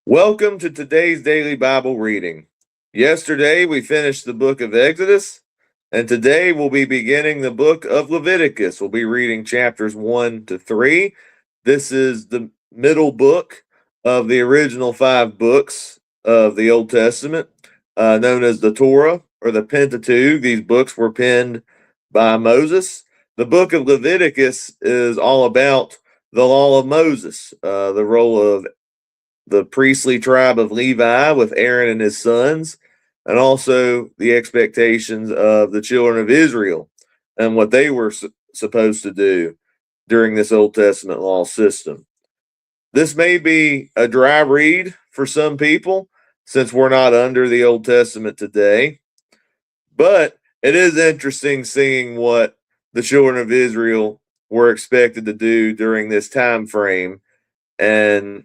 Welcome to today's daily Bible reading. Yesterday we finished the book of Exodus, and today we'll be beginning the book of Leviticus. We'll be reading chapters 1 to 3. This is the middle book of the original 5 books of the Old Testament, known as the Torah or the Pentateuch. These books were penned by Moses. The book of Leviticus is all about the law of Moses, the role of the priestly tribe of Levi with Aaron and his sons, and also the expectations of the children of Israel and what they were supposed to do during this Old Testament law system. This may be a dry read for some people since we're not under the Old Testament today, but it is interesting seeing what the children of Israel were expected to do during this time frame. And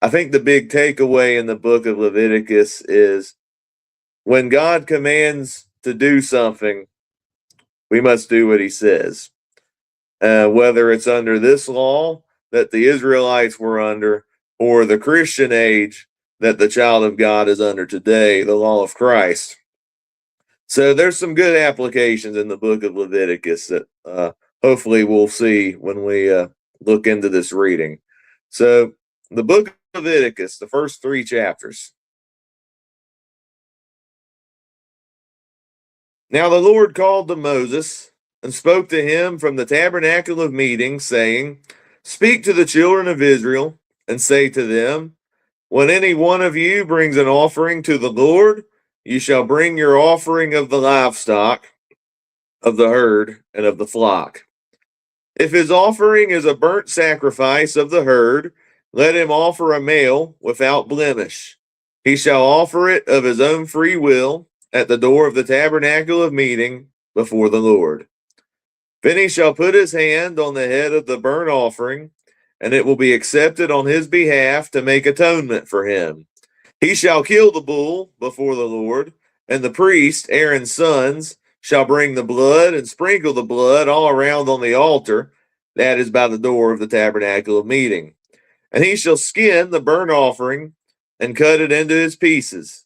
I think the big takeaway in the book of Leviticus is when God commands to do something, we must do what he says. Whether it's under this law that the Israelites were under or the Christian age that the child of God is under today, the law of Christ. So there's some good applications in the book of Leviticus that hopefully we'll see when we look into this reading. So the book of Leviticus, the first 3 chapters. Now the Lord called to Moses and spoke to him from the tabernacle of meeting, saying, Speak to the children of Israel and say to them, When any one of you brings an offering to the Lord, you shall bring your offering of the livestock, of the herd, and of the flock. If his offering is a burnt sacrifice of the herd, let him offer a male without blemish. He shall offer it of his own free will at the door of the tabernacle of meeting before the Lord. Then he shall put his hand on the head of the burnt offering, and it will be accepted on his behalf to make atonement for him. He shall kill the bull before the Lord, and the priest, Aaron's sons, shall bring the blood and sprinkle the blood all around on the altar, that is by the door of the tabernacle of meeting. And he shall skin the burnt offering and cut it into his pieces.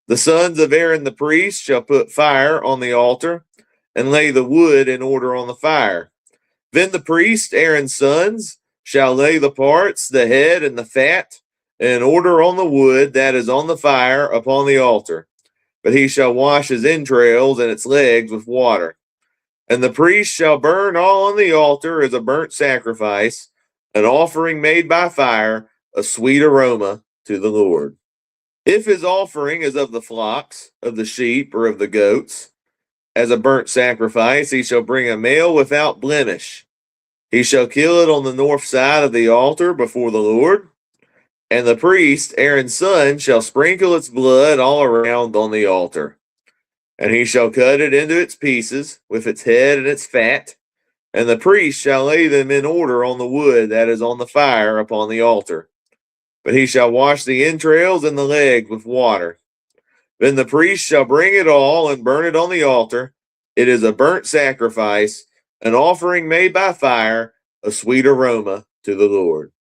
The sons of Aaron the priest shall put fire on the altar and lay the wood in order on the fire. Then the priest, Aaron's sons, shall lay the parts, the head, and the fat in order on the wood that is on the fire upon the altar. But he shall wash his entrails and its legs with water. And the priest shall burn all on the altar as a burnt sacrifice, an offering made by fire, a sweet aroma to the Lord. If his offering is of the flocks, of the sheep, or of the goats, as a burnt sacrifice, he shall bring a male without blemish. He shall kill it on the north side of the altar before the Lord, and the priest, Aaron's son, shall sprinkle its blood all around on the altar. And he shall cut it into its pieces, with its head and its fat, and the priest shall lay them in order on the wood that is on the fire upon the altar. But he shall wash the entrails and the leg with water. Then the priest shall bring it all and burn it on the altar. It is a burnt sacrifice, an offering made by fire, a sweet aroma to the Lord.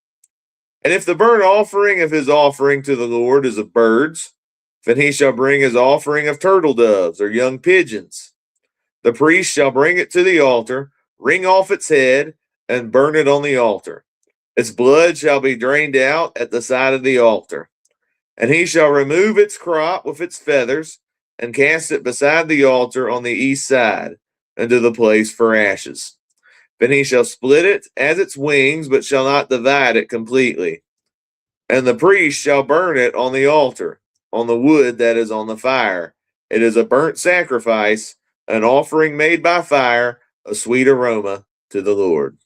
And if the burnt offering of his offering to the Lord is of birds, then he shall bring his offering of turtle doves or young pigeons. The priest shall bring it to the altar, wring off its head, and burn it on the altar. Its blood shall be drained out at the side of the altar. And he shall remove its crop with its feathers, and cast it beside the altar on the east side, into the place for ashes. Then he shall split it as its wings, but shall not divide it completely. And the priest shall burn it on the altar, on the wood that is on the fire. It is a burnt sacrifice, an offering made by fire, a sweet aroma to the Lord.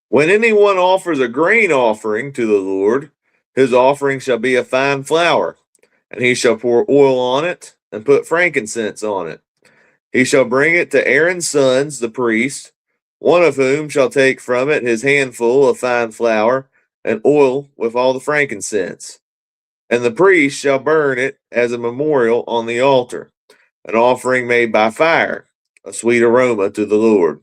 When anyone offers a grain offering to the Lord, his offering shall be a fine flour, and he shall pour oil on it and put frankincense on it. He shall bring it to Aaron's sons, the priest, one of whom shall take from it his handful of fine flour and oil with all the frankincense. And the priest shall burn it as a memorial on the altar, an offering made by fire, a sweet aroma to the Lord.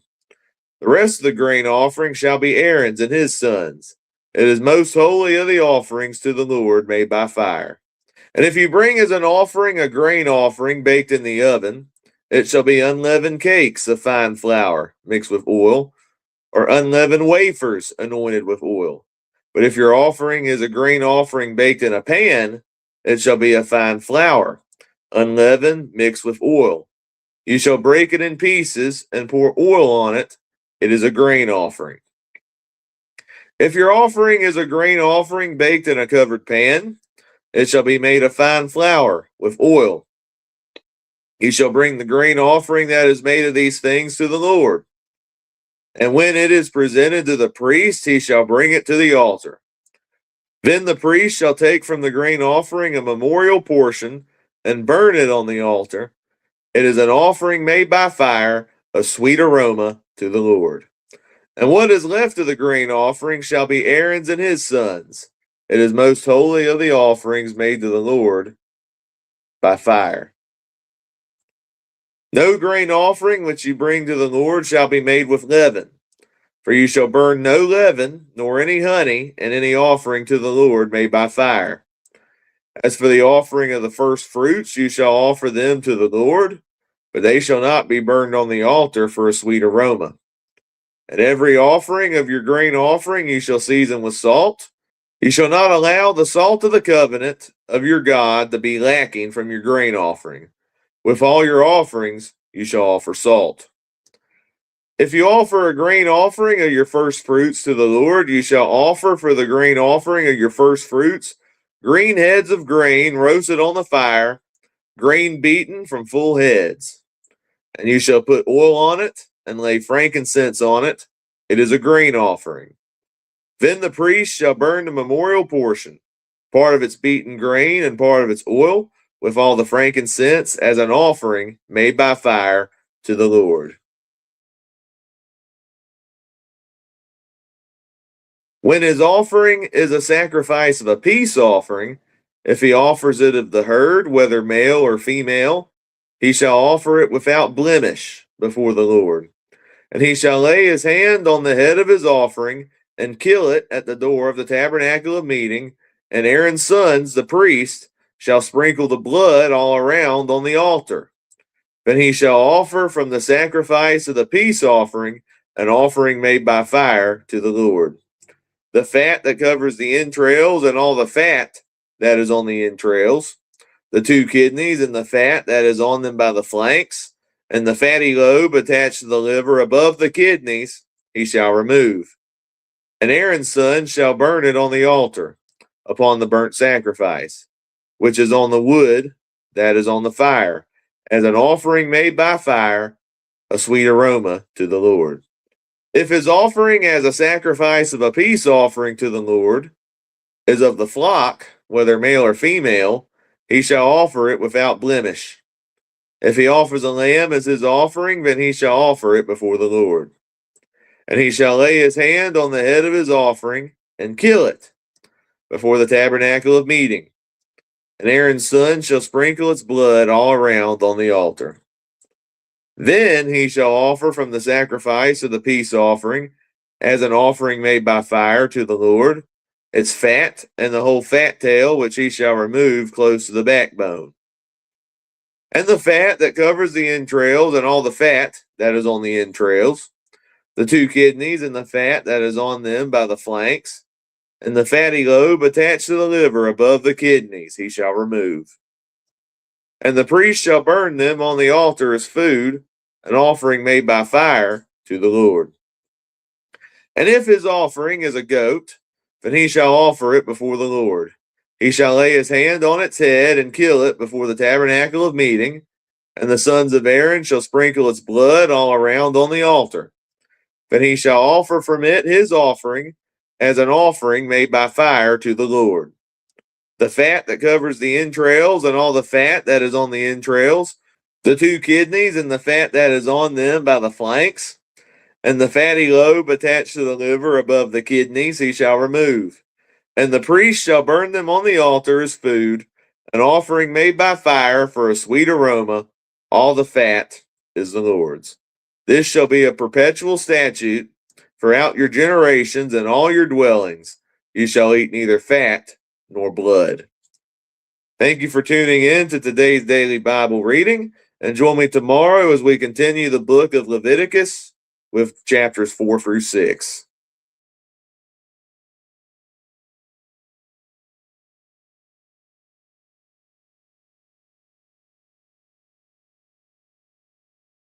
The rest of the grain offering shall be Aaron's and his sons. It is most holy of the offerings to the Lord made by fire. And if you bring as an offering a grain offering baked in the oven, it shall be unleavened cakes of fine flour mixed with oil, or unleavened wafers anointed with oil. But if your offering is a grain offering baked in a pan, it shall be a fine flour, unleavened, mixed with oil. You shall break it in pieces and pour oil on it. It is a grain offering. If your offering is a grain offering baked in a covered pan, it shall be made of fine flour with oil. You shall bring the grain offering that is made of these things to the Lord. And when it is presented to the priest, he shall bring it to the altar. Then the priest shall take from the grain offering a memorial portion and burn it on the altar. It is an offering made by fire, a sweet aroma to the Lord. And what is left of the grain offering shall be Aaron's and his sons. It is most holy of the offerings made to the Lord by fire. No grain offering which you bring to the Lord shall be made with leaven, for you shall burn no leaven, nor any honey, in any offering to the Lord made by fire. As for the offering of the first fruits, you shall offer them to the Lord, but they shall not be burned on the altar for a sweet aroma. And every offering of your grain offering you shall season with salt. You shall not allow the salt of the covenant of your God to be lacking from your grain offering. With all your offerings you shall offer salt. If you offer a grain offering of your first fruits to the Lord, you shall offer for the grain offering of your first fruits green heads of grain roasted on the fire, grain beaten from full heads. And you shall put oil on it and lay frankincense on it. It is a grain offering. Then the priest shall burn the memorial portion, part of its beaten grain and part of its oil, with all the frankincense as an offering made by fire to the Lord. When his offering is a sacrifice of a peace offering, if he offers it of the herd, whether male or female, he shall offer it without blemish before the Lord. And he shall lay his hand on the head of his offering and kill it at the door of the tabernacle of meeting, and Aaron's sons, the priest, shall sprinkle the blood all around on the altar. Then he shall offer from the sacrifice of the peace offering an offering made by fire to the Lord. The fat that covers the entrails and all the fat that is on the entrails, the two kidneys and the fat that is on them by the flanks, and the fatty lobe attached to the liver above the kidneys, he shall remove. And Aaron's son shall burn it on the altar, upon the burnt sacrifice, which is on the wood that is on the fire, as an offering made by fire, a sweet aroma to the Lord. If his offering as a sacrifice of a peace offering to the Lord is of the flock, whether male or female, he shall offer it without blemish. If he offers a lamb as his offering, then he shall offer it before the Lord. And he shall lay his hand on the head of his offering and kill it before the tabernacle of meeting. And Aaron's son shall sprinkle its blood all around on the altar. Then he shall offer from the sacrifice of the peace offering as an offering made by fire to the Lord its fat and the whole fat tail, which he shall remove close to the backbone. And the fat that covers the entrails and all the fat that is on the entrails, the two kidneys and the fat that is on them by the flanks, and the fatty lobe attached to the liver above the kidneys he shall remove. And the priest shall burn them on the altar as food, an offering made by fire to the Lord. And if his offering is a goat, then he shall offer it before the Lord. He shall lay his hand on its head and kill it before the tabernacle of meeting, and the sons of Aaron shall sprinkle its blood all around on the altar. Then he shall offer from it his offering as an offering made by fire to the Lord. The fat that covers the entrails and all the fat that is on the entrails, the two kidneys and the fat that is on them by the flanks, and the fatty lobe attached to the liver above the kidneys he shall remove. And the priest shall burn them on the altar as food, an offering made by fire for a sweet aroma. All the fat is the Lord's. This shall be a perpetual statute throughout your generations and all your dwellings. You shall eat neither fat nor blood. Thank you for tuning in to today's daily Bible reading, and join me tomorrow as we continue the book of Leviticus with chapters 4 through 6.